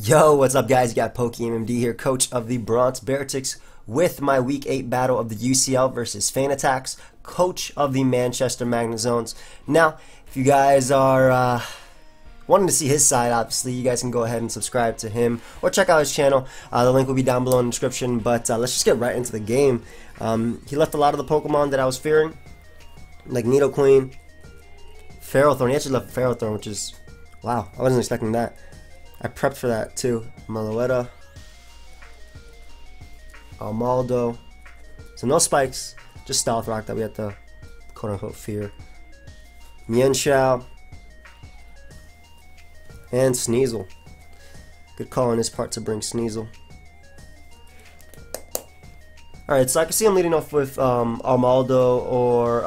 Yo, what's up guys? You got PokeaimMD here, coach of the Bronx Beartics, with my Week 8 battle of the UCL versus Fanatacs, coach of the Manchester Magnezones. Now, if you guys are wanting to see his side, obviously, you guys can go ahead and subscribe to him or check out his channel. The link will be down below in the description, but let's just get right into the game. He left a lot of the Pokemon that I was fearing, like Nidoqueen, Ferrothorn. He actually left Ferrothorn, which is, wow, I wasn't expecting that. I prepped for that too. Meloetta, Almaldo. So no spikes, just Stealth Rock that we had to quote-unquote fear. Mienshao and Sneasel. Good call on his part to bring Sneasel. Alright, so I can see him leading off with Almaldo or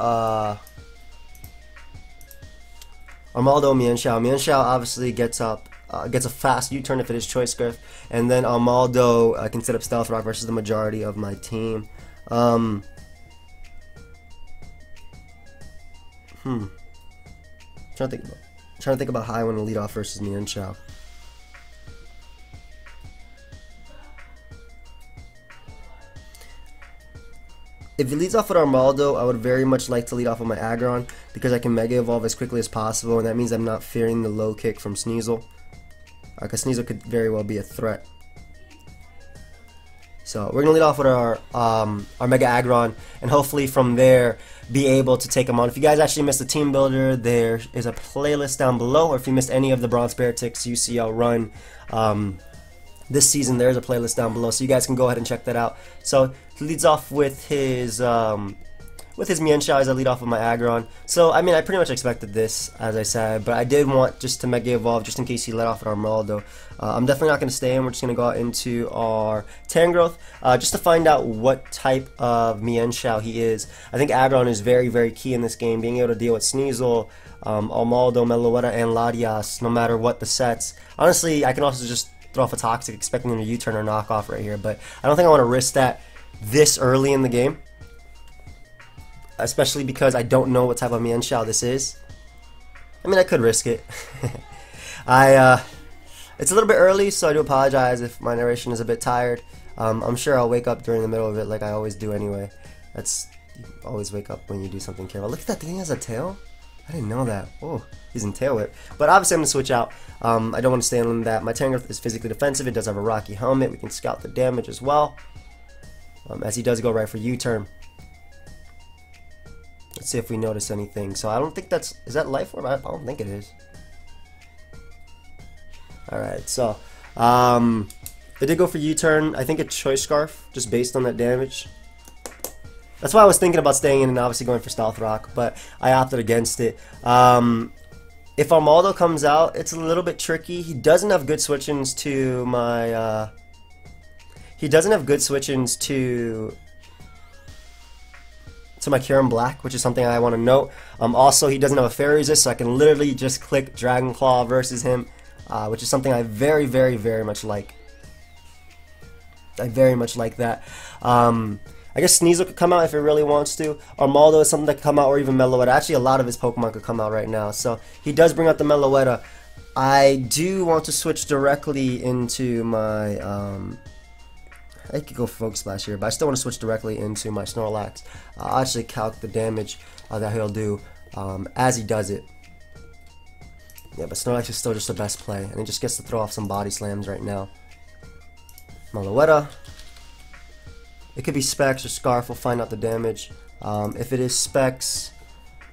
Almaldo, Mienshao. Mienshao obviously gets a fast U-turn if it is Choice Scarf, and then Almaldo can set up Stealth Rock versus the majority of my team. Trying to think about how I want to lead off versus Mienshao. If he leads off with Almaldo, I would very much like to lead off with my Aggron, because I can Mega Evolve as quickly as possible, and that means I'm not fearing the low kick from Sneasel. Because Sneasel could very well be a threat. So we're gonna lead off with our Mega Aggron, and hopefully from there be able to take him on. If you guys actually missed the team builder, there is a playlist down below, or if you missed any of the Bronx Beartics UCL run this season, there's a playlist down below, so you guys can go ahead and check that out. So he leads off with his Mienshao as I lead off with my Aggron. So, I mean, I pretty much expected this, as I said, but I did want just to Mega Evolve just in case he let off at Almaldo. I'm definitely not going to stay in. We're just going to go out into our Tangrowth just to find out what type of Mienshao he is. I think Aggron is very, very key in this game, being able to deal with Sneasel, Almaldo, Meloetta, and Latias, no matter what the sets. Honestly, I can also just throw off a Toxic, expecting him to U-turn or knock off right here, but I don't think I want to risk that this early in the game. Especially because I don't know what type of Mienshao this is. I mean, I could risk it. It's a little bit early, so I do apologize if my narration is a bit tired. I'm sure I'll wake up during the middle of it like I always do anyway. You always wake up when you do something careful. Look at that thing, has a tail? I didn't know that. Oh, he's in Tail Whip. But obviously I'm going to switch out. I don't want to stay on that. My Tangrowth is physically defensive. It does have a Rocky Helmet. We can scout the damage as well. As he does go right for U-turn. Let's see if we notice anything. So I don't think is that Life Orb? I don't think it is. Alright, so it did go for U-turn. I think it's Choice Scarf, just based on that damage. That's why I was thinking about staying in and obviously going for Stealth Rock, but I opted against it. If Almaldo comes out, it's a little bit tricky. He doesn't have good switch-ins to my my Kyurem Black, which is something I want to note. Also, he doesn't have a Fairy Resist, so I can literally just click Dragon Claw versus him, which is something I very, very, very much like. I very much like that. I guess Sneasel could come out if it really wants to. Almaldo is something that could come out, or even Meloetta. Actually, a lot of his Pokemon could come out right now. So he does bring out the Meloetta. I do want to switch directly into my I could go Focus Splash here, but I still want to switch directly into my Snorlax. I'll actually calc the damage that he'll do as he does it. Yeah, but Snorlax is still just the best play, and he just gets to throw off some body slams right now. Meloetta. It could be Specs or Scarf. We'll find out the damage. If it is Specs,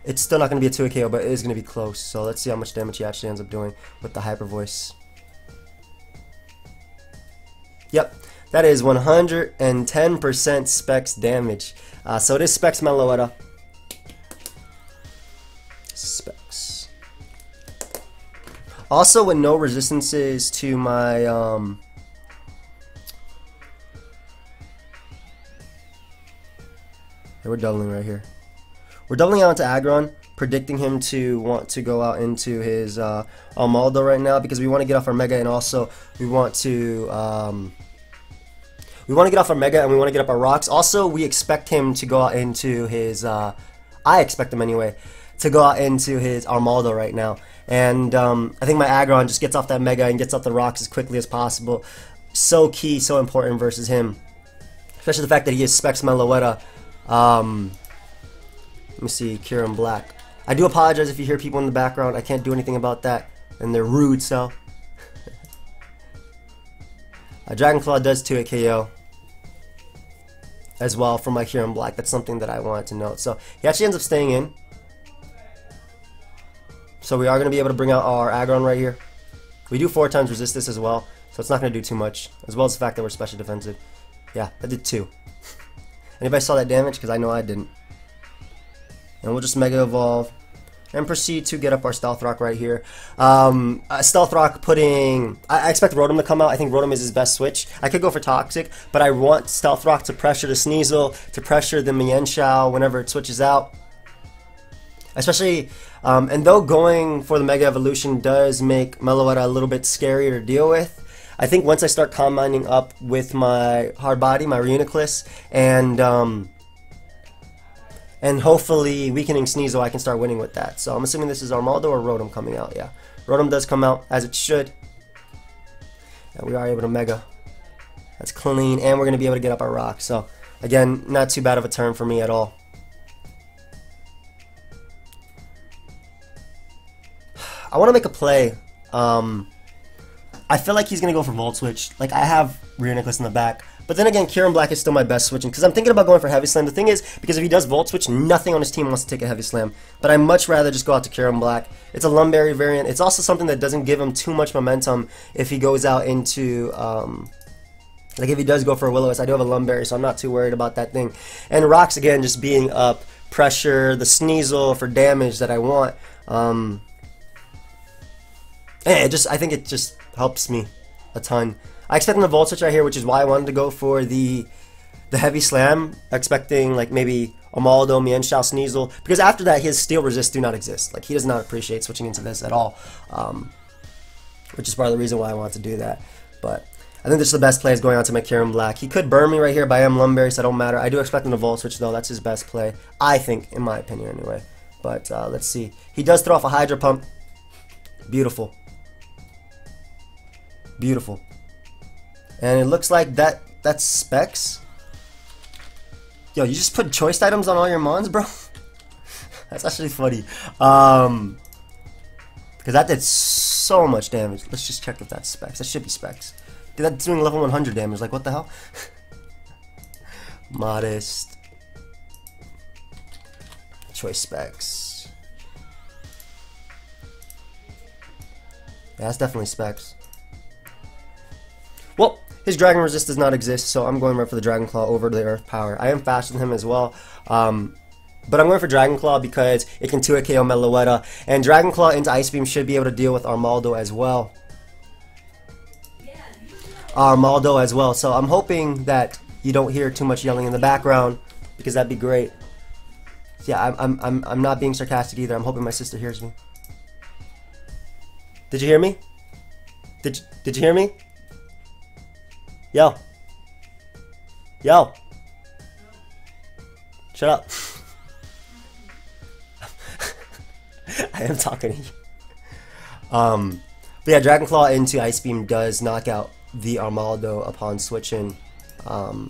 it's still not going to be a 2-KO, but it is going to be close. So let's see how much damage he actually ends up doing with the Hyper Voice. Yep. That is 110% Specs damage. So it is Specs Meloetta. Specs. Also, with no resistances to my we're doubling right here. We're doubling out into Aggron, predicting him to want to go out into his Almaldo right now, because we want to get off our Mega, and also we want to get off our Mega, and we want to get up our rocks. Also, we expect him to go out into his I expect him anyway to go out into his Armaldo right now. And I think my Aggron just gets off that Mega and gets off the rocks as quickly as possible. So key, so important versus him. Especially the fact that he has Specs Meloetta. Let me see, Kieran Black. I do apologize if you hear people in the background. I can't do anything about that. And they're rude, so. Dragon Claw does 2 at KO as well for my Kieran Black. That's something that I wanted to note. So he actually ends up staying in. So we are going to be able to bring out our Aggron right here. We do 4 times resist this as well, so it's not going to do too much. As well as the fact that we're special defensive. Yeah, that did 2. Anybody saw that damage? Because I know I didn't. And we'll just Mega Evolve and proceed to get up our Stealth Rock right here. Stealth Rock putting... I expect Rotom to come out. I think Rotom is his best switch. I could go for Toxic, but I want Stealth Rock to pressure the Sneasel, to pressure the Mienshao whenever it switches out. Especially, and though going for the Mega Evolution does make Meloetta a little bit scarier to deal with, I think once I start combining up with my Hard Body, my Reuniclus, and hopefully weakening Sneasel, I can start winning with that. So I'm assuming this is Armaldo or Rotom coming out. Yeah, Rotom does come out as it should. And we are able to Mega. That's clean, and we're going to be able to get up our rock. So again, not too bad of a turn for me at all. I want to make a play. I feel like he's going to go for Volt Switch. Like, I have Reuniclus in the back. But then again, Kieran Black is still my best switching. Because I'm thinking about going for Heavy Slam. The thing is, because if he does Volt Switch, nothing on his team wants to take a Heavy Slam. But I'd much rather just go out to Kieran Black. It's a Lumberry variant. It's also something that doesn't give him too much momentum if he goes out into... like, if he does go for a Will-O-Wisp. I do have a Lumberry, so I'm not too worried about that thing. And Rocks, again, just being up. Pressure, the Sneasel for damage that I want. And I think it just helps me a ton. I expect him to Volt Switch right here, which is why I wanted to go for the Heavy Slam, expecting like maybe Armaldo, Mienshao, Sneasel, because after that his Steel Resist do not exist. Like, he does not appreciate switching into this at all, which is part of the reason why I want to do that. But I think this is the best play is going on to my Kieran Black. He could burn me right here, but I am Lumberry, so it don't matter. I do expect him to Volt Switch though. That's his best play, I think, in my opinion anyway. But let's see. He does throw off a Hydro Pump. Beautiful. Beautiful. And it looks like that's Specs. Yo, you just put choice items on all your mons, bro? That's actually funny. Because that did so much damage. Let's just check if that's Specs. That should be Specs. Dude, that's doing level 100 damage. Like, what the hell? Modest. Choice Specs. Yeah, that's definitely Specs. Well, his Dragon Resist does not exist, so I'm going right for the Dragon Claw over the Earth Power. I am faster than him as well, but I'm going for Dragon Claw because it can 2-hit KO Meloetta, and Dragon Claw into Ice Beam should be able to deal with Armaldo as well. So I'm hoping that you don't hear too much yelling in the background, because that'd be great. Yeah, I'm not being sarcastic either. I'm hoping my sister hears me. Did you hear me? Did you hear me? Yo. Yo. Shut up. I am talking to you. But yeah, Dragon Claw into Ice Beam does knock out the Armaldo upon switching. Or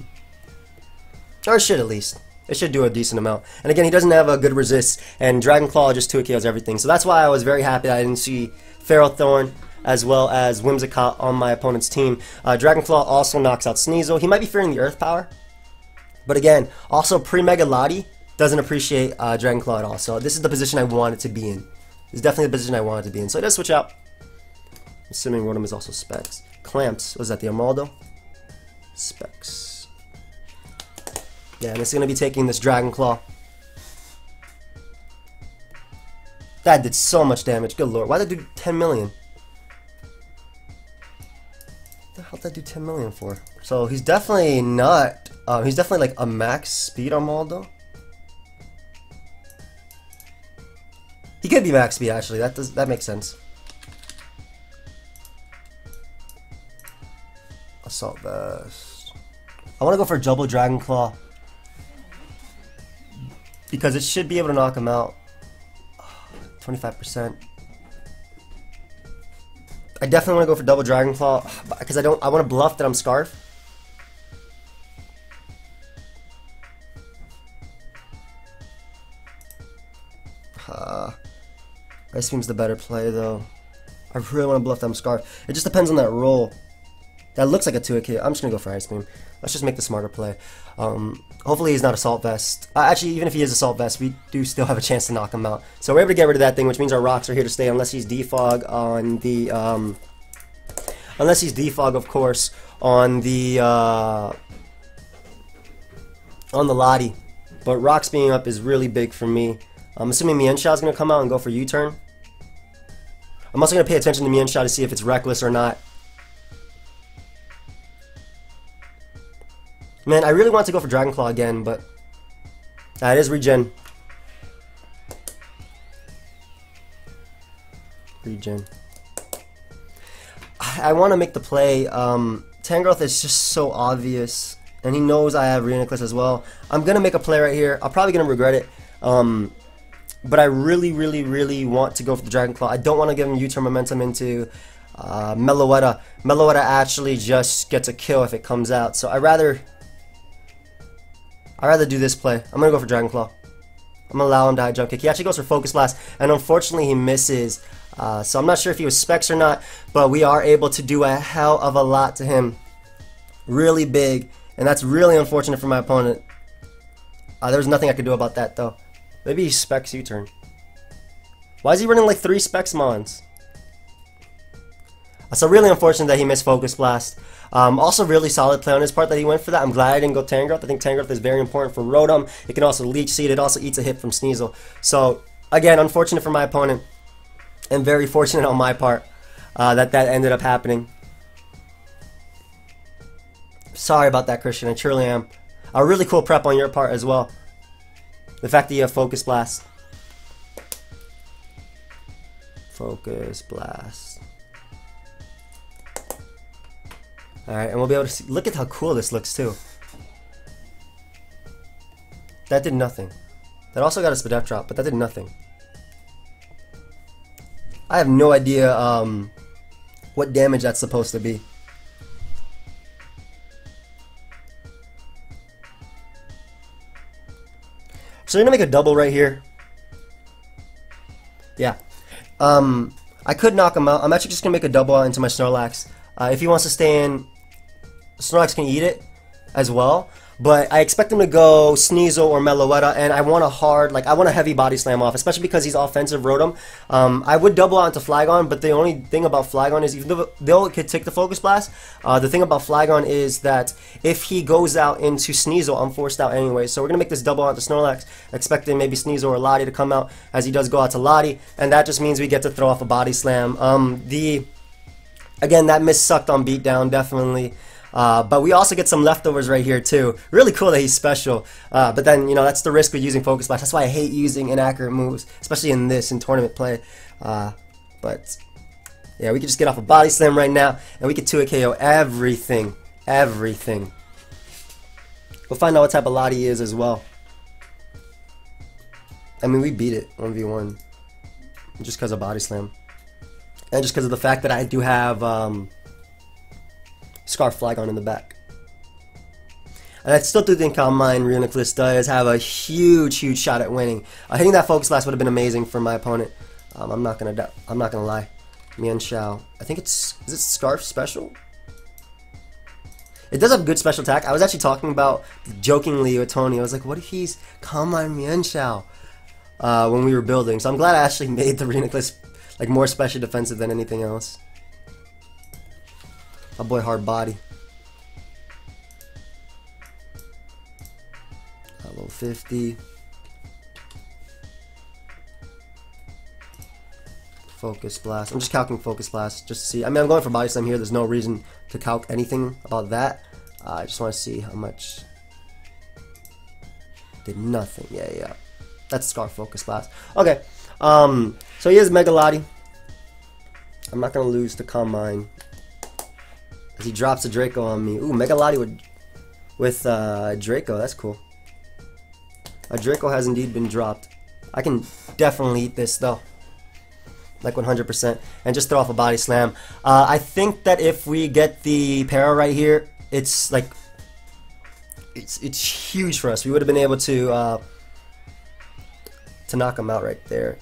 it should at least. It should do a decent amount. And again, he doesn't have a good resist, and Dragon Claw just 2 KOs everything. So that's why I was very happy that I didn't see Ferrothorn as well as Whimsicott on my opponent's team. Dragon Claw also knocks out Sneasel. He might be fearing the Earth Power, but again, also pre-Mega Lottie doesn't appreciate Dragon Claw at all. So this is the position I wanted to be in. This is definitely the position I wanted to be in. So it does switch out. Assuming Rotom is also Specs. Clamps, was that the Armaldo? Specs. Yeah, and it's going to be taking this Dragon Claw. That did so much damage. Good lord. Why did that do 10 million? What the hell did that do 10 million for? So he's definitely not. He's definitely like a max speed Armaldo. He could be max speed actually. That makes sense. Assault Vest. I want to go for Double Dragon Claw because it should be able to knock him out. 25%. I definitely want to go for double Dragon Claw because I want to bluff that I'm Scarf. Ice Beam's the better play though. I really want to bluff that I'm Scarf. It just depends on that roll. That looks like a 2-hit. I'm just gonna go for Ice Beam. Let's just make the smarter play. Hopefully he's not Assault Vest. Actually, even if he is Assault Vest, we do still have a chance to knock him out. So we're able to get rid of that thing, which means our rocks are here to stay, unless he's Defog on the unless he's Defog, of course, on the Lottie. But rocks being up is really big for me. I'm assuming Mienshao is gonna come out and go for U-turn. I'm also gonna pay attention to Mienshao to see if it's reckless or not. Man, I really want to go for Dragon Claw again, but that is regen. Regen. I want to make the play. Tangrowth is just so obvious, and he knows I have Reuniclus as well. I'm gonna make a play right here. I'm probably gonna regret it, but I really, really, really want to go for the Dragon Claw. I don't want to give him U-turn momentum into Meloetta. Meloetta actually just gets a kill if it comes out, so I'd rather do this play. I'm gonna go for Dragon Claw. I'm gonna allow him to high jump kick. He actually goes for Focus Blast, and unfortunately he misses. So I'm not sure if he was Specs or not, but we are able to do a hell of a lot to him. Really big, and that's really unfortunate for my opponent. There's nothing I could do about that though. Maybe he Specs U-turn. Why is he running like 3 Specs Mons? So really unfortunate that he missed Focus Blast. Also really solid play on his part that he went for that. I'm glad I didn't go Tangrowth. I think Tangrowth is very important for Rotom. It can also Leech Seed. It also eats a hit from Sneasel. So again, unfortunate for my opponent, and very fortunate on my part that ended up happening. Sorry about that, Christian. I truly am. A really cool prep on your part as well. The fact that you have Focus Blast. Focus Blast. Alright, and we'll be able to see. Look at how cool this looks too. That did nothing. That also got a Spadef drop, but that did nothing. I have no idea what damage that's supposed to be. So you're gonna make a double right here. Yeah. I could knock him out. I'm actually just gonna make a double out into my Snorlax. If he wants to stay in, Snorlax can eat it as well. But I expect him to go Sneasel or Meloetta, and I want a heavy body slam off, especially because he's offensive Rotom. I would double out into Flygon, but the only thing about Flygon is, even though it could take the Focus Blast, the thing about Flygon is that if he goes out into Sneasel, I'm forced out anyway. So we're going to make this double out to Snorlax, expecting maybe Sneasel or Lottie to come out, as he does go out to Lottie, and that just means we get to throw off a body slam. Again, that miss sucked on beatdown, definitely. But we also get some leftovers right here too. Really cool that he's special. But then, you know, that's the risk with using Focus Blast. That's why I hate using inaccurate moves, especially in tournament play. But yeah, we could just get off a body slam right now, and we could 2-hit KO everything. Everything. We'll find out what type of Lottie he is as well. I mean, we beat it 1v1 just because of body slam. And just because of the fact that I do have Scarf Flygon in the back. And I still do think mine Reuniclus does have a huge shot at winning. Hitting that Focus Blast would have been amazing for my opponent. I'm not gonna lie. Mienshao. I think is it Scarf Special? It does have good special attack. I was actually talking about jokingly with Tony. I was like, what if he's Calm Mind Mienshao when we were building? So I'm glad I actually made the Reuniclus like more special defensive than anything else. My boy Hard Body. Level 50. Focus Blast. I'm just calculating Focus Blast just to see. I mean, I'm going for Body Slam here. There's no reason to calc anything about that. I just want to see how much. Did nothing. Yeah. That's Scarf Focus Blast. Okay. So he is Mega Lottie. I'm not gonna lose to Calm Mind. As he drops a Draco on me. Ooh, Mega Lottie with Draco. That's cool. A Draco has indeed been dropped. I can definitely eat this though. like 100%, and just throw off a body slam. I think that if we get the para right here, it's like it's huge for us. We would have been able to knock him out right there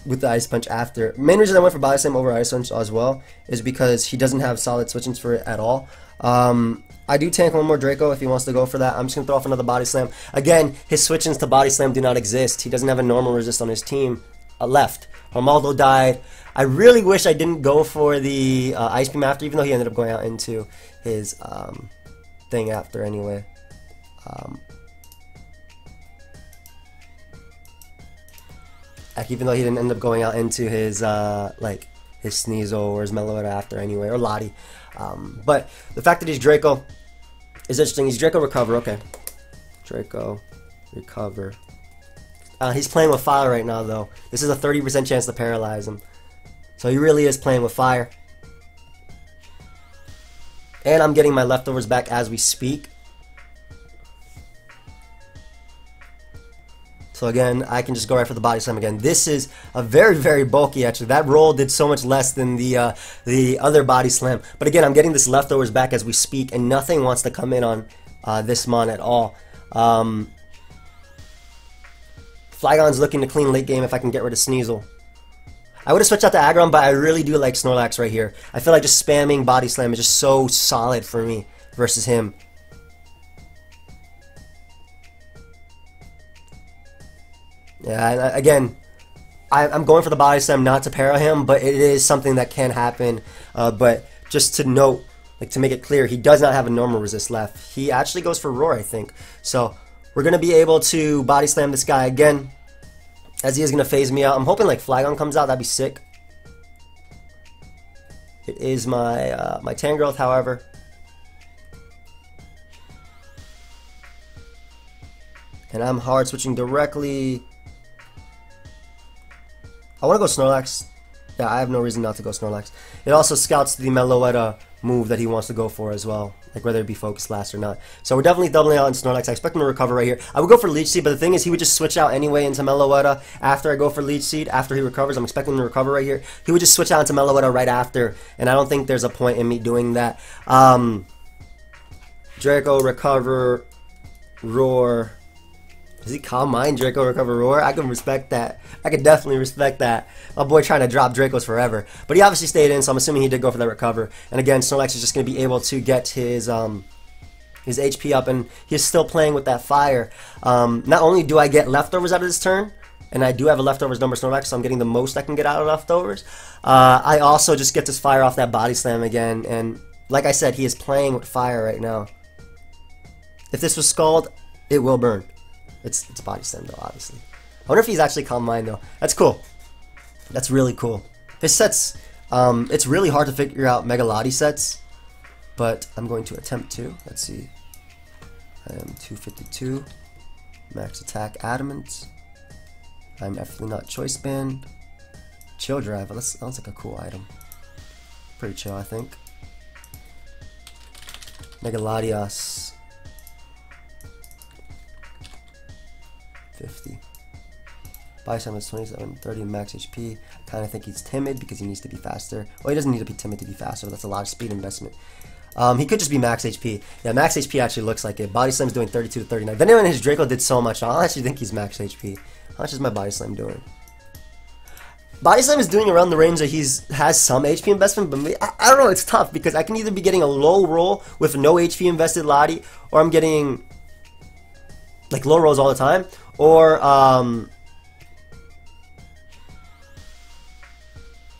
with the Ice Punch after. Main reason I went for Body Slam over Ice Punch as well is because he doesn't have solid switchings for it at all. I do tank one more Draco if he wants to go for that. I'm just going to throw off another Body Slam. Again, his switchings to Body Slam do not exist. He doesn't have a normal resist on his team left. Romaldo died. I really wish I didn't go for the Ice Beam after, even though he ended up going out into his thing after anyway. Even though he didn't end up going out into his like his Sneasel or his Meloetta after anyway, or Lottie. But the fact that he's Draco is interesting. He's Draco Recover, okay. Draco Recover. He's playing with fire right now though. This is a 30% chance to paralyze him. So he really is playing with fire. And I'm getting my leftovers back as we speak. So again, I can just go right for the Body Slam again. This is a very, very bulky actually. That roll did so much less than the other Body Slam. But again, I'm getting this leftovers back as we speak, and nothing wants to come in on this Mon at all. Flygon's looking to clean late game if I can get rid of Sneasel. I would have switched out to Aggron, but I really do like Snorlax right here. I feel like just spamming Body Slam is just so solid for me versus him. Yeah, again, I'm going for the Body Slam not to para him, but it is something that can happen. But just to note, like to make it clear, he does not have a normal resist left. He actually goes for Roar, I think. So we're going to be able to Body Slam this guy again, as he is going to phase me out. I'm hoping like Flygon comes out, that'd be sick. It is my my Tangrowth, however. And I'm hard switching directly. I want to go Snorlax. Yeah, I have no reason not to go Snorlax. It also scouts the Meloetta move that he wants to go for as well, like whether it be Focus Blast or not. So we're definitely doubling out on Snorlax. I expect him to recover right here. I would go for Leech Seed, but the thing is he would just switch out anyway into Meloetta after I go for Leech Seed. After he recovers, I'm expecting him to recover right here. He would just switch out into Meloetta right after, and I don't think there's a point in me doing that. Draco, Recover, Roar. Does he Calm Mind, Draco, Recover, Roar? I can respect that. I can definitely respect that. My boy trying to drop Dracos forever. But he obviously stayed in, so I'm assuming he did go for that Recover. And again, Snorlax is just going to be able to get his HP up, and he's still playing with that fire. Not only do I get leftovers out of this turn, and I do have a leftovers number Snorlax, so I'm getting the most I can get out of leftovers. I also just get this fire off that Body Slam again, and like I said, he is playing with fire right now. If this was Scald, it will burn. It's Body Slam though, obviously. I wonder if he's actually Calm Mind though. That's cool. That's really cool. His sets, it's really hard to figure out Mega Lottie sets, but I'm going to attempt to. Let's see. I am 252. Max attack Adamant. I'm definitely not Choice Band. Chill Drive. That sounds like a cool item. Pretty chill, I think. Mega Latios. 50. Body Slam is 27, 30 max HP. I kind of think he's timid because he needs to be faster. Well, he doesn't need to be timid to be faster, but that's a lot of speed investment. He could just be max HP. Yeah, max HP actually looks like it. Body Slam's doing 32 to 39. Then when his Draco did so much, I actually think he's max HP. How much is my Body Slam doing? Body Slam is doing around the range that has some HP investment, but I don't know, it's tough because I can either be getting a low roll with no HP invested Lottie, or I'm getting like low rolls all the time, or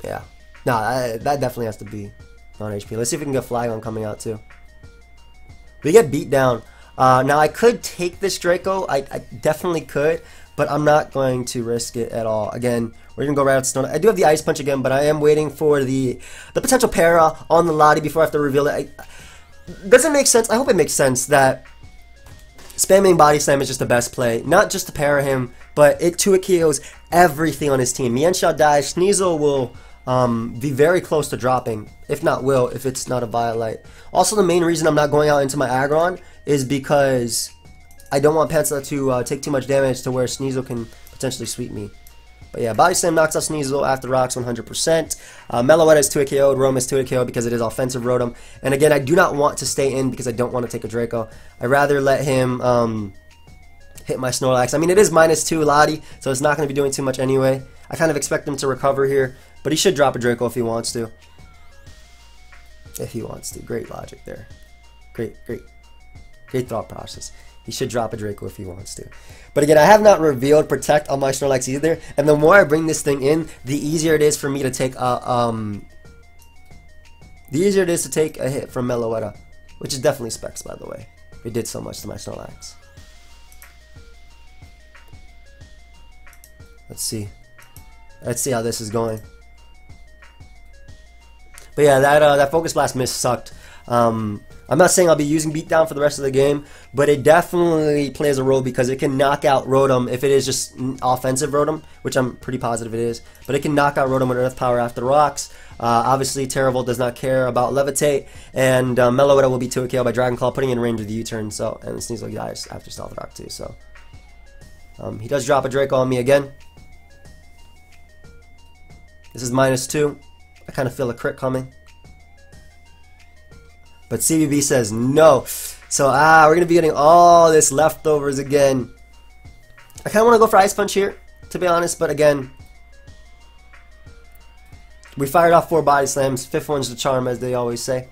yeah, no, that definitely has to be on HP. Let's see if we can get Flygon coming out too. We get beat down. Now I could take this Draco, I definitely could, but I'm not going to risk it at all. Again, we're gonna go right out to Stone. I do have the Ice Punch again, but I am waiting for the potential para on the Lottie before I have to reveal it. Does it make sense? I hope it makes sense that spamming Body Slam is just the best play. Not just to para him, but it 2 KOs everything on his team. Mienshao dies, Sneasel will be very close to dropping, if not will, if it's not a Violite. Also, the main reason I'm not going out into my Aggron is because I don't want Pantsa to take too much damage to where Sneasel can potentially sweep me. But yeah, Body Slam knocks out Sneasel after rocks 100%. Meloetta is 2-hit KO'd, Rotom is 2-hit KO'd because it is offensive Rotom. And again, I do not want to stay in because I don't want to take a Draco. I'd rather let him hit my Snorlax. I mean, it is -2 Lottie, so it's not going to be doing too much anyway. I kind of expect him to recover here, but he should drop a Draco if he wants to. If he wants to. Great logic there. Great thought process. He should drop a Draco if he wants to. But again, I have not revealed Protect on my Snorlax either. And the more I bring this thing in, the easier it is for me to take a hit from Meloetta, which is definitely specs, by the way. It did so much to my Snorlax. Let's see. Let's see how this is going. But yeah, that Focus Blast miss sucked. I'm not saying I'll be using Beatdown for the rest of the game, but it definitely plays a role because it can knock out Rotom if it is just offensive Rotom, which I'm pretty positive it is. But it can knock out Rotom with Earth Power after rocks. Obviously, Terravolt does not care about Levitate, and Meloetta will be 2-hit KO by Dragon Claw, putting in range of the U-turn. So, and Sneasel dies after Stealth Rock too. So he does drop a Draco on me again. This is -2. I kind of feel a crit coming. But CBB says no. So, we're going to be getting all this leftovers again. I kind of want to go for Ice Punch here, to be honest. But again, we fired off 4 Body Slams. 5th one's the charm, as they always say.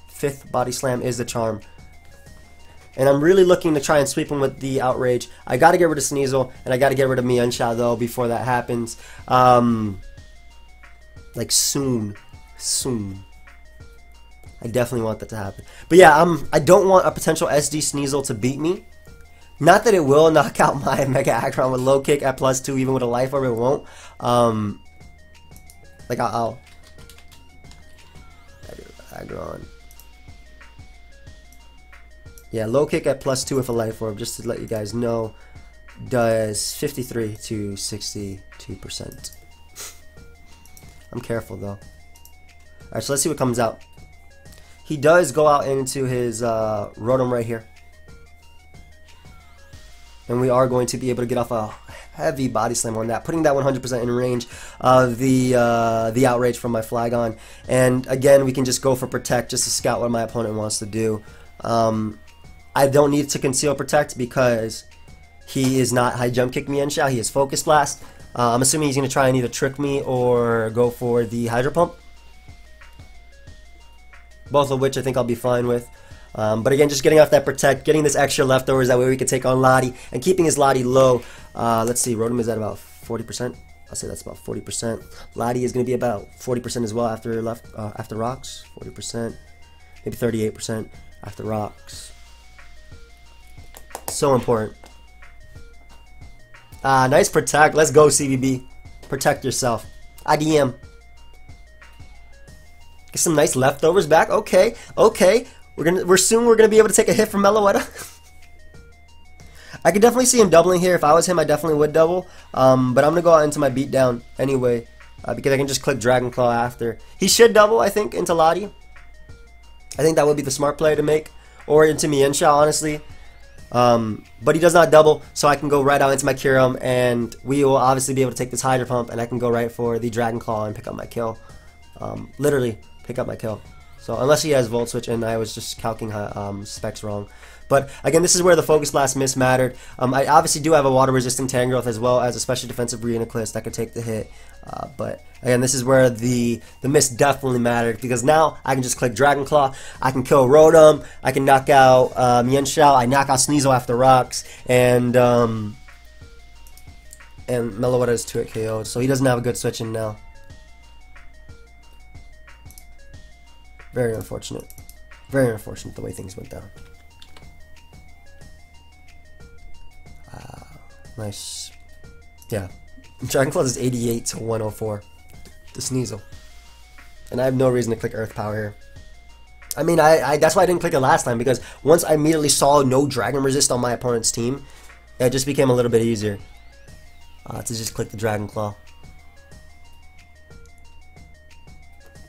5th Body Slam is the charm. And I'm really looking to try and sweep him with the Outrage. I got to get rid of Sneasel, and I got to get rid of Mienshao, though, before that happens. Like, soon. I definitely want that to happen. But yeah, I don't want a potential SD Sneasel to beat me. Not that it will knock out my Mega Aggron with low kick at +2, even with a Life Orb, it won't. Like, I'll Aggron. Yeah, low kick at +2 with a Life Orb, just to let you guys know, does 53 to 62%. I'm careful, though. Alright, so let's see what comes out. He does go out into his Rotom right here. And we are going to be able to get off a heavy Body Slam on that, putting that 100% in range of the Outrage from my Flygon. And again, we can just go for Protect just to scout what my opponent wants to do. I don't need to Conceal Protect because he is not High Jump Kick Mienshao, he is Focus Blast. I'm assuming he's going to try and either trick me or go for the Hydro Pump. Both of which I think I'll be fine with. But again, just getting off that Protect, getting this extra leftovers, that way we can take on Lottie, and keeping his Lottie low. Let's see, Rotom is at about 40%. I'll say that's about 40%. Lottie is going to be about 40% as well after after rocks. 40%, maybe 38% after rocks. So important. Nice Protect. Let's go, CBB. Protect yourself. IDM. Get some nice leftovers back. Okay. We're soon gonna be able to take a hit from Meloetta. I could definitely see him doubling here. If I was him, I definitely would double. But I'm gonna go out into my Beatdown anyway, because I can just click Dragon Claw after. He should double, I think, into Lottie. I think that would be the smart play to make, or into Mienshao, honestly. But he does not double, so I can go right out into my Kyurem, and we will obviously be able to take this Hydro Pump, and I can go right for the Dragon Claw and pick up my kill. Literally pick up my kill. So unless he has Volt Switch, and I was just calcing specs wrong. But again, this is where the Focus Blast miss mattered. I obviously do have a water resistant Tangrowth as well as a special defensive Reuniclus that could take the hit. But again, this is where the miss definitely mattered, because now I can just click Dragon Claw, I can kill Rotom, I can knock out Mienshao, I knock out Sneasel after rocks, and Meloetta is 2-hit KO, so he doesn't have a good switch in now. Very unfortunate. Very unfortunate the way things went down. Nice. Yeah. Dragon Claw is 88 to 104 to Sneasel. And I have no reason to click Earth Power here. I mean, that's why I didn't click it last time, because once I immediately saw no Dragon Resist on my opponent's team, it just became a little bit easier to just click the Dragon Claw.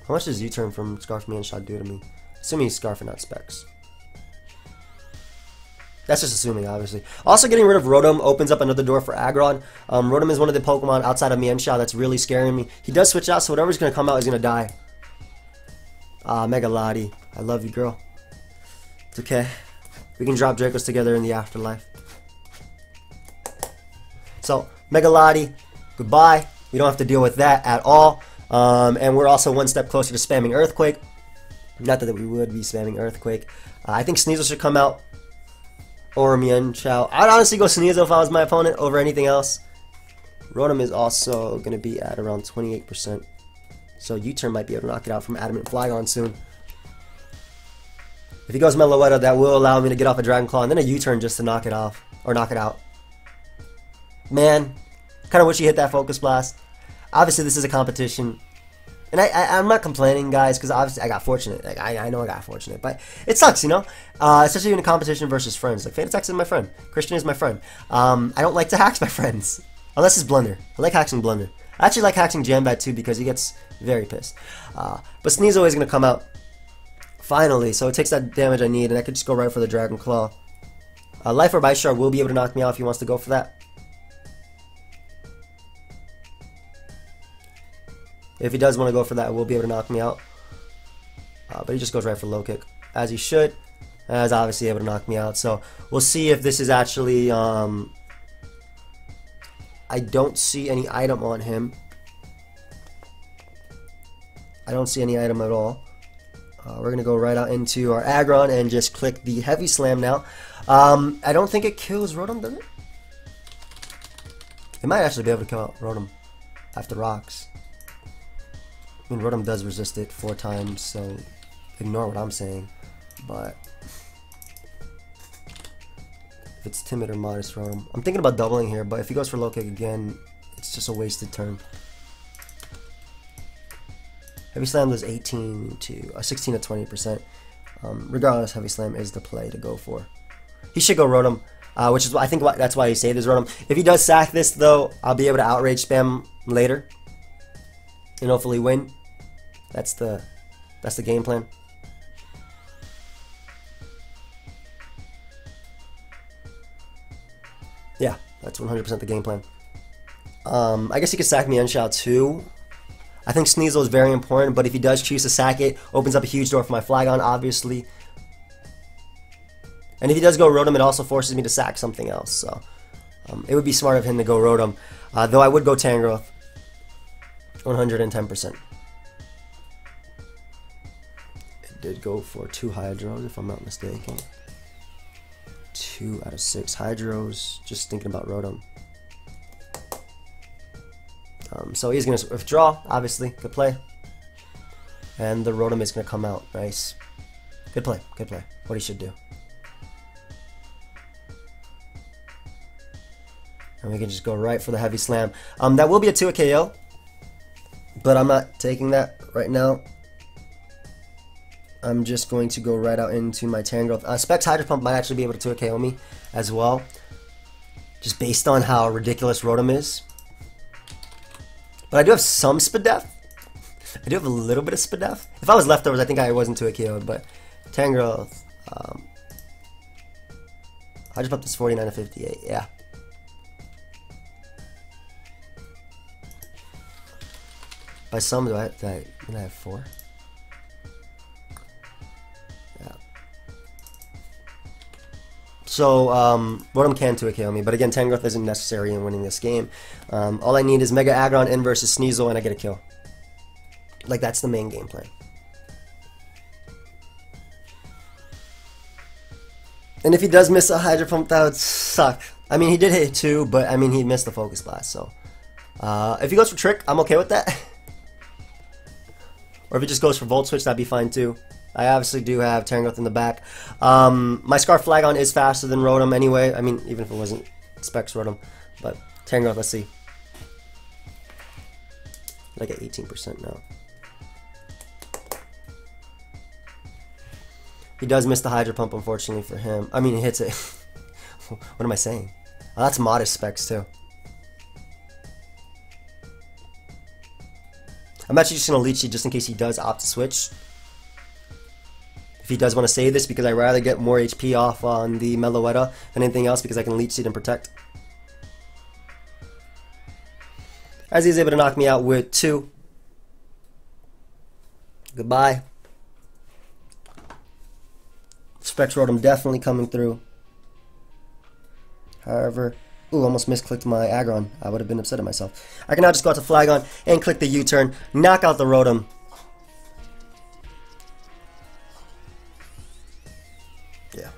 How much does U-turn from Scarf Mienshao do to me? Assuming he's Scarf and not Specs. That's just assuming, obviously. Also, getting rid of Rotom opens up another door for Aggron. Rotom is one of the Pokemon outside of Mienshao that's really scaring me. He does switch out, so whatever's going to come out is going to die. Mega Lottie. I love you, girl. It's okay. We can drop Dracos together in the afterlife. So, Mega Lottie, goodbye. We don't have to deal with that at all. And we're also one step closer to spamming Earthquake. Not that we would be spamming Earthquake. I think Sneasel should come out. Or Mienshao. I'd honestly go Sneasel if I was my opponent over anything else. Rotom is also going to be at around 28%. So U-turn might be able to knock it out from Adamant Flygon soon. If he goes Meloetta, that will allow me to get off a Dragon Claw and then a U-turn just to knock it off. Or knock it out. Man, kind of wish he hit that Focus Blast. Obviously, this is a competition. And I'm not complaining, guys, because obviously I got fortunate. Like, I know I got fortunate, but it sucks, you know? Especially in a competition versus friends. Like, Fantatex is my friend. Christian is my friend. I don't like to hack my friends. Unless it's Blunder. I like hacking Blunder. I actually like hacking Jambat, too, because he gets very pissed. But Sneasel is going to come out. Finally, so it takes that damage I need, and I could just go right for the Dragon Claw. Life Orb Ice Shard will be able to knock me out if he wants to go for that. If he does want to go for that, we'll be able to knock me out. But he just goes right for low kick, as he should. As obviously able to knock me out. So we'll see if this is actually. I don't see any item on him. I don't see any item at all. We're gonna go right out into our Aggron and just click the Heavy Slam now. I don't think it kills Rotom, does it? It might actually be able to kill Rotom after rocks. I mean, Rotom does resist it 4 times, so ignore what I'm saying. But if it's timid or modest Rotom, I'm thinking about doubling here. But if he goes for low kick again, it's just a wasted turn. Heavy Slam does 16 to 20%. Regardless, Heavy Slam is the play to go for. He should go Rotom, which is I think that's why he saved his Rotom. If he does sack this, though, I'll be able to outrage spam later and hopefully win. That's the game plan. Yeah, that's 100% the game plan. I guess he could sack Mienshao too. I think Sneasel is very important, but if he does choose to sack it, opens up a huge door for my Flygon, obviously. And if he does go Rotom, it also forces me to sack something else. So it would be smart of him to go Rotom, though I would go Tangrowth. 110%. It did go for 2 Hydros, if I'm not mistaken. 2 out of 6 Hydros. Just thinking about Rotom. So he's going to withdraw, obviously. Good play. And the Rotom is going to come out. Nice. Good play. Good play. What he should do. And we can just go right for the Heavy Slam. That will be a 2 KO. But I'm not taking that right now. I'm just going to go right out into my Tangrowth. Specs Hydro Pump might actually be able to 2 KO me as well. Just based on how ridiculous Rotom is. But I do have some Spadef. I do have a little bit of Spadef. If I was leftovers, I think I wasn't 2 KO'd, but Tangrowth. Hydro Pump is 49 to 58, yeah. By some, do I have 4? Yeah. So, Rotom can 2 KO me, but again, Tangrowth isn't necessary in winning this game. All I need is Mega Aggron in versus Sneasel, and I get a kill. Like, that's the main game plan. And if he does miss a Hydro Pump, that would suck. I mean, he did hit 2, but I mean, he missed the Focus Blast, so. If he goes for Trick, I'm okay with that. Or if he just goes for Volt Switch, that'd be fine too. I obviously do have Tangrowth in the back. My Scarf Flygon is faster than Rotom anyway. I mean, even if it wasn't Specs Rotom. But Tangrowth, let's see. Like at 18% now. He does miss the Hydro Pump, unfortunately for him. I mean, he hits it. What am I saying? Oh, that's modest Specs too. I'm actually just going to Leech Seed just in case he does opt to switch. If if he does want to save this, because I'd rather get more HP off on the Meloetta than anything else, because I can Leech Seed and Protect. As he's able to knock me out with 2. Goodbye. Specs Rotom definitely coming through. However, ooh, almost misclicked my Aggron. I would have been upset at myself. I can now just go out to Flygon and click the U-turn, knock out the Rotom. Yeah.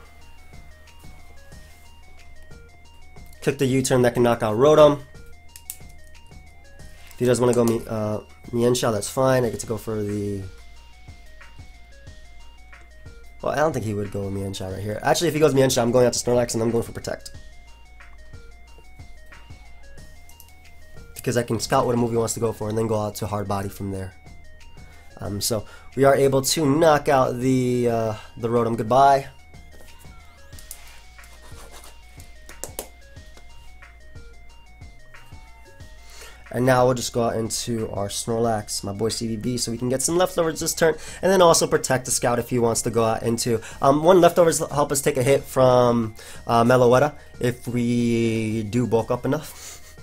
Click the U-turn, that can knock out Rotom. If he does want to go Mienshao, that's fine. I get to go for the... Well, I don't think he would go Mienshao right here. Actually, if he goes Mienshao, I'm going out to Snorlax and I'm going for Protect. Because I can scout what a move he wants to go for and then go out to Hard Body from there. So we are able to knock out the Rotom. Goodbye. And now we'll just go out into our Snorlax, my boy CBB, so we can get some leftovers this turn, and then also protect the Scout if he wants to go out into. One, leftovers help us take a hit from Meloetta if we do bulk up enough.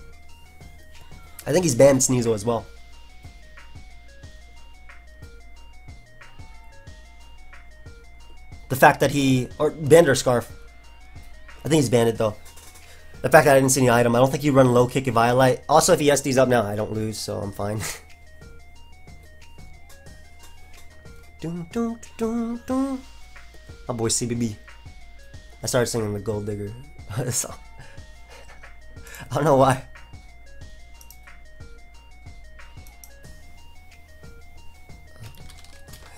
I think he's banned Sneasel as well. The fact that or banned or Scarf. I think he's banned it though. The fact that I didn't see any item, I don't think you run low kick if Violite. Also, if he SDs up now, I don't lose, so I'm fine. My boy CBB. I started singing the Gold Digger song. I don't know why.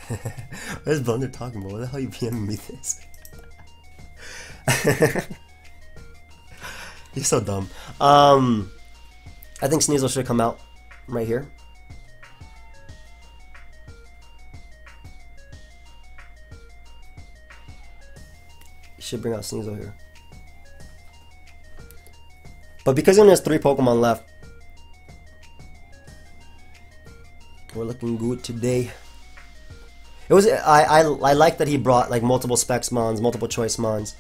What is Blunder talking about? What the hell are you PMing me this? He's so dumb. I think Sneasel should come out right here. He should bring out Sneasel here. But because he only has 3 Pokemon left, we're looking good today. It was I like that he brought like multiple Specs Mons, multiple Choice Mons.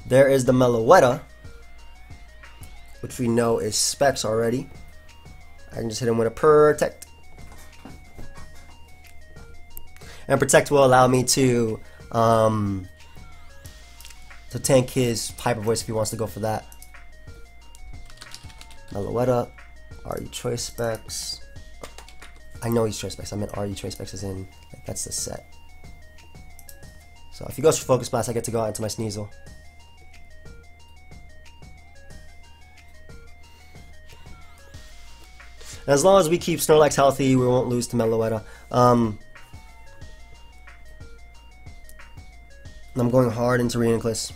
There is the Meloetta, which we know is Specs already. I can just hit him with a Protect. And Protect will allow me to tank his Hyper Voice if he wants to go for that. Meloetta, RE Choice Specs. I know he's Choice Specs. I meant RE Choice Specs is in. Like, that's the set. So if he goes for Focus Blast, I get to go out into my Sneasel. And as long as we keep Snorlax healthy, we won't lose to Meloetta. I'm going hard into Reuniclus.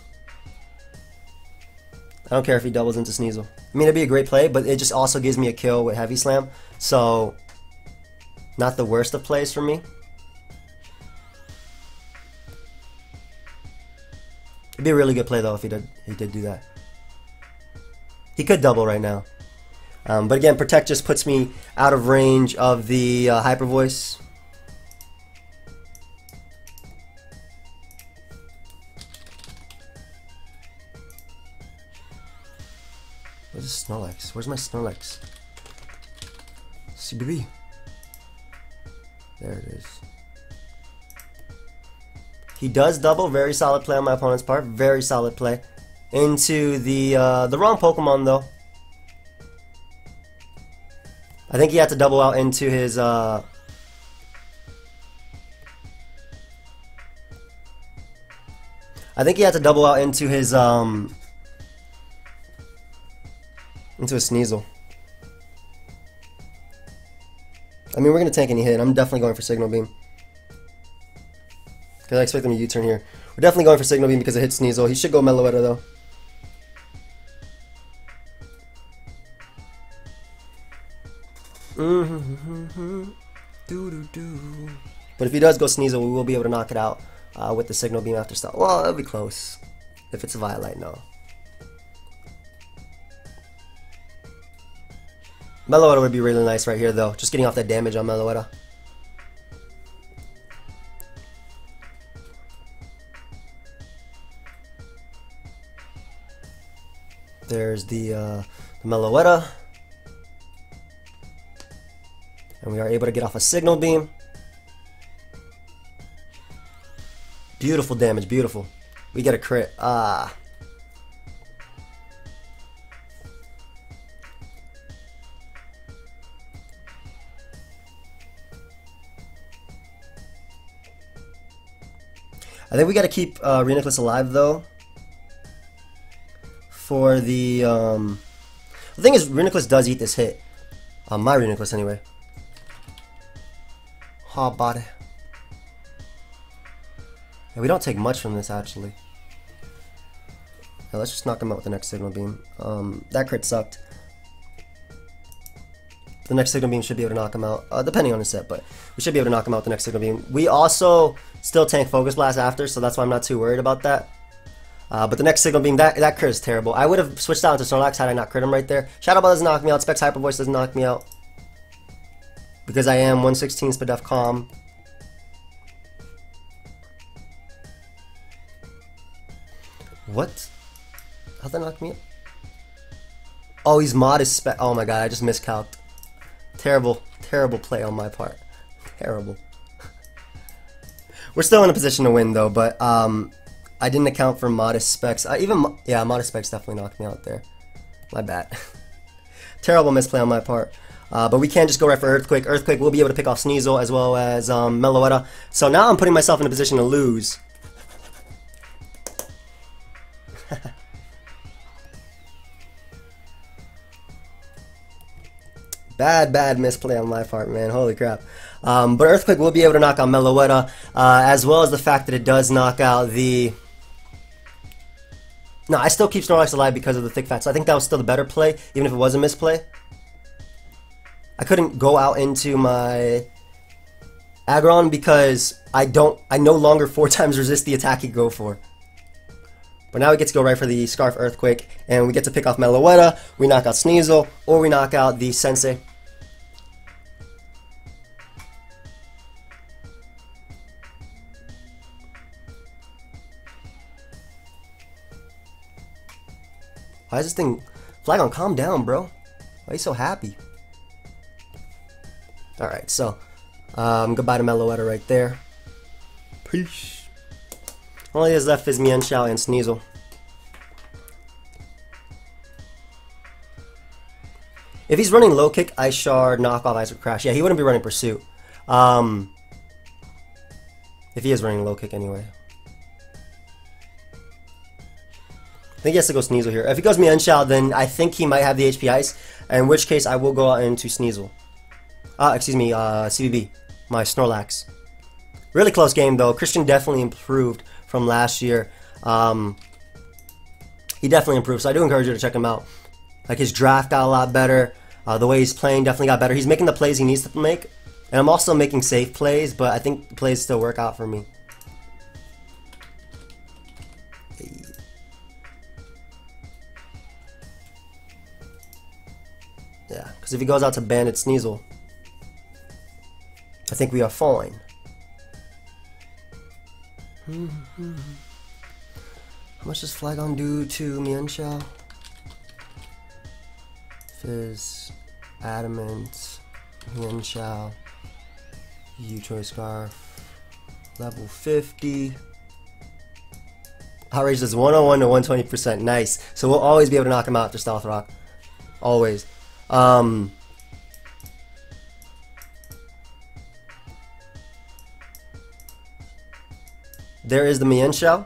I don't care if he doubles into Sneasel. I mean, it'd be a great play, but it just also gives me a kill with Heavy Slam. So, not the worst of plays for me. It'd be a really good play though if he did do that. He could double right now. But again, Protect just puts me out of range of the Hyper Voice. Where's the Snorlax? Where's my Snorlax? CBB. There it is. He does double. Very solid play on my opponent's part. Very solid play. Into the wrong Pokemon though. I think he had to double out into his I think he had to double out into his Sneasel. I mean, we're gonna tank any hit. I'm definitely going for Signal Beam. Because I expect him to U-turn here. We're definitely going for Signal Beam because it hits Sneasel. He should go Meloetta though. But if he does go Sneasel, we will be able to knock it out with the Signal Beam after stop. Well, it'll be close. If it's a Violite, no. Meloetta would be really nice right here though. Just getting off that damage on Meloetta. There's the Meloetta. And we are able to get off a Signal Beam. Beautiful damage, beautiful. We get a crit. Ah. I think we gotta keep Reuniclus alive though. For the thing is, Reuniclus does eat this hit. My Reuniclus anyway. Hot body. Yeah, we don't take much from this actually. Yeah, let's just knock him out with the next Signal Beam. That crit sucked. The next Signal Beam should be able to knock him out, depending on his set, but we should be able to knock him out with the next Signal Beam. We also still tank Focus Blast after, so that's why I'm not too worried about that. But the next Signal Beam, that crit is terrible. I would have switched out to Snorlax had I not crit him right there. Shadow Ball doesn't knock me out. Specs Hyper Voice doesn't knock me out. Because I am 116 Spadef Calm. What? How'd that knock me out? Oh, he's Modest Spec. Oh my god, I just miscalced. Terrible, terrible play on my part. Terrible. We're still in a position to win though, but I didn't account for Modest Specs. Yeah, Modest Specs definitely knocked me out there. My bad. Terrible misplay on my part. But we can't just go right for Earthquake. Earthquake will be able to pick off Sneasel as well as Meloetta. So now I'm putting myself in a position to lose. Bad misplay on my part, man. Holy crap. But Earthquake will be able to knock out Meloetta, as well as the fact that it does knock out the... No, I still keep Snorlax alive because of the Thick Fat, so I think that was still the better play, even if it was a misplay. I couldn't go out into my Aggron because I no longer 4 times resist the attack he go for. But now we get to go right for the Scarf Earthquake, and we get to pick off Meloetta, we knock out Sneasel, or we knock out the Sensei. Why is this thing... Flygon, calm down, bro. Why are you so happy? Alright, so... goodbye to Meloetta right there. Peace. All he has left is Mienshao and Sneasel. If he's running Low Kick, Ice Shard, Knock Off, Ice Crash. Yeah, he wouldn't be running Pursuit. If he is running Low Kick anyway. I think he has to go Sneasel here. If he goes Mienshao, then I think he might have the HP Ice, in which case I will go out into Sneasel. Excuse me, CBB, my Snorlax. Really close game though. Christian definitely improved from last year. He definitely improved, so I do encourage you to check him out. Like his draft got a lot better. The way he's playing definitely got better. He's making the plays he needs to make, and I'm also making safe plays, but I think the plays still work out for me. Yeah, because if he goes out to Bandit Sneasel, I think we are fine. How much does Flygon do to Mienshao? Fizz, Adamant, Mienshao, U-Choice Scarf, level 50. Outrage does 101 to 120%. Nice. So we'll always be able to knock him out after Stealth Rock. Always. There is the Mienshao.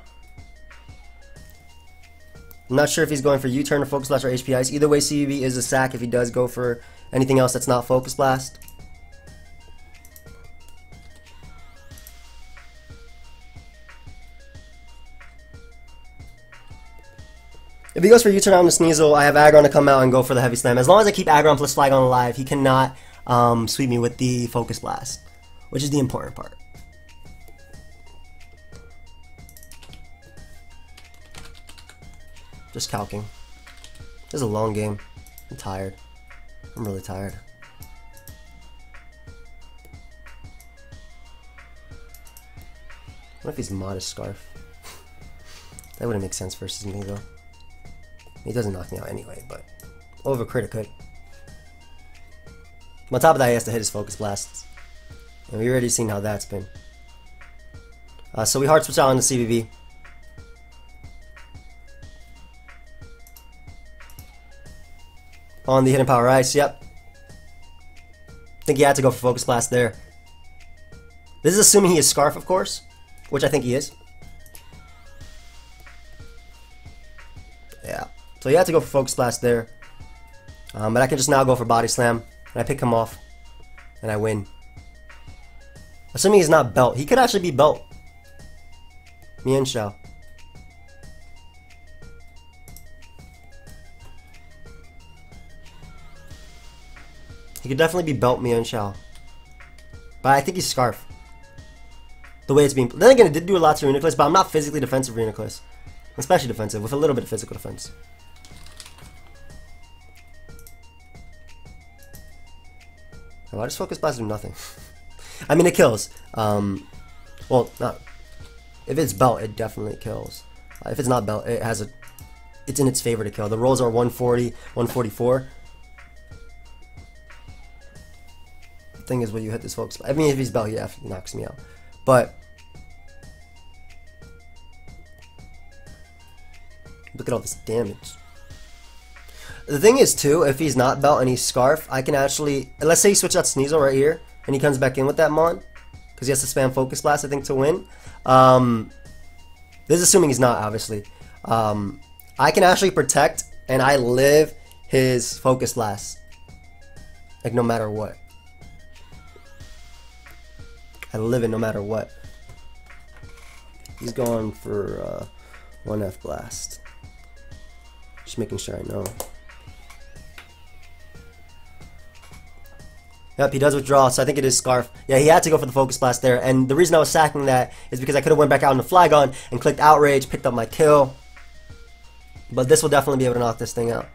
I'm not sure if he's going for U-turn or Focus Blast or HP Ice. Either way, CBB is a sack if he does go for anything else that's not Focus Blast. If he goes for U-turn on the Sneasel, I have Aggron to come out and go for the Heavy Slam. As long as I keep Aggron plus Flygon alive, he cannot sweep me with the Focus Blast, which is the important part. Just calking. This is a long game. I'm tired. I'm really tired. What if he's Modest Scarf? That wouldn't make sense versus me though. He doesn't knock me out anyway, but over crit it could. On top of that, he has to hit his Focus Blasts. And we already seen how that's been. So we hard switch out on the CBB. On the Hidden Power Ice, yep. I think he had to go for Focus Blast there. This is assuming he is Scarf, of course, which I think he is. Yeah. So he had to go for Focus Blast there. But I can just now go for Body Slam. And I pick him off. And I win. Assuming he's not Belt. He could actually be Belt. Mian Shao. He could definitely be Belt Mian Shao. But I think he's Scarf. The way it's being... Then again, it did do a lot to Reuniclus, but I'm not physically defensive Reuniclus. Especially defensive, with a little bit of physical defense. Why does Focus Blast do nothing? I mean, it kills. Well, not... If it's Belt, it definitely kills. If it's not Belt, it has a... It's in its favor to kill. The rolls are 140, 144. The thing is, when you hit this Focus Blast... I mean, if he's Belt, yeah, he knocks me out. But... Look at all this damage. The thing is, too, if he's not Belt and he's Scarf, I can actually... Let's say he switches out Sneasel right here, and he comes back in with that Mon. Because he has to spam Focus Blast, I think, to win. This is assuming he's not, obviously. I can actually protect, and I live his Focus Blast. Like, no matter what. I live it no matter what. He's going for 1F Blast. Just making sure I know. Yep, he does withdraw, so I think it is Scarf. Yeah, he had to go for the Focus Blast there, and the reason I was sacking that is because I could have went back out on the Flygon and clicked Outrage, picked up my kill. But this will definitely be able to knock this thing out.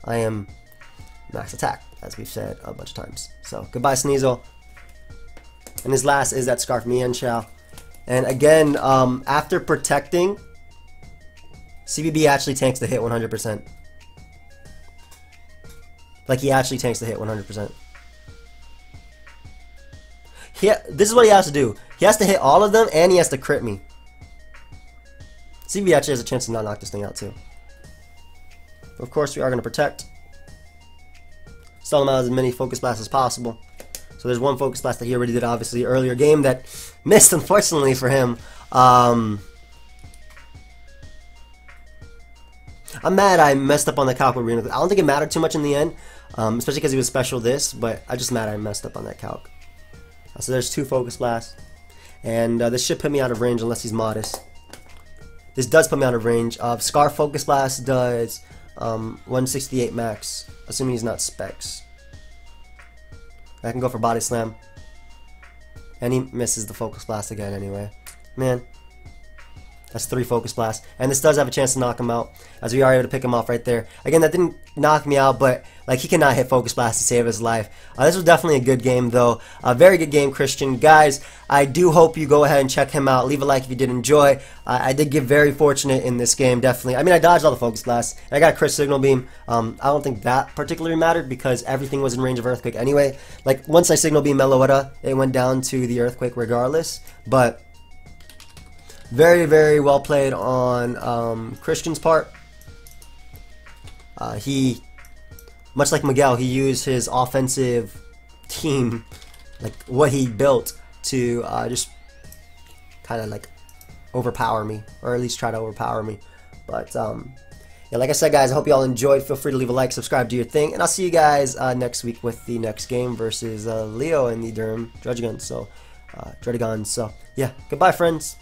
I am max attack, as we've said a bunch of times. So, goodbye Sneasel. And his last is that Scarf Mian Shao. And again, after protecting, CBB actually tanks the hit 100%. Like, he actually tanks the hit 100%. This is what he has to do. He has to hit all of them, and he has to crit me. CBB actually has a chance to not knock this thing out, too. Of course, we are going to protect. Stall him out as many Focus Blasts as possible. So there's one Focus Blast that he already did, obviously, earlier game that missed, unfortunately, for him. I'm mad I messed up on the calc with Reno. I don't think it mattered too much in the end, especially because he was special this, but I'm just mad I messed up on that calc. So there's two Focus Blasts, and this should put me out of range unless he's modest. This does put me out of range. Scarf Focus Blast does 168 max, assuming he's not Specs. I can go for Body Slam, and he misses the Focus Blast again anyway. Man. That's 3 Focus Blasts. And this does have a chance to knock him out, as we are able to pick him off right there. Again, that didn't knock me out, but like he cannot hit Focus Blast to save his life. This was definitely a good game, though. A very good game, Christian. Guys, I do hope you go ahead and check him out. Leave a like if you did enjoy. I did get very fortunate in this game, definitely. I mean, I dodged all the Focus Blasts. And I got a crit Signal Beam. I don't think that particularly mattered because everything was in range of Earthquake anyway. Like, once I Signal Beam Meloetta, it went down to the Earthquake regardless. But... very, very well played on Christian's part. He, much like Miguel, he used his offensive team, like what he built, to just kind of like overpower me, or at least try to overpower me. But yeah, like I said, guys, I hope you all enjoyed. Feel free to leave a like, subscribe, do your thing, and I'll see you guys next week with the next game versus Leo in the Durham Dredigons. So, yeah, goodbye, friends.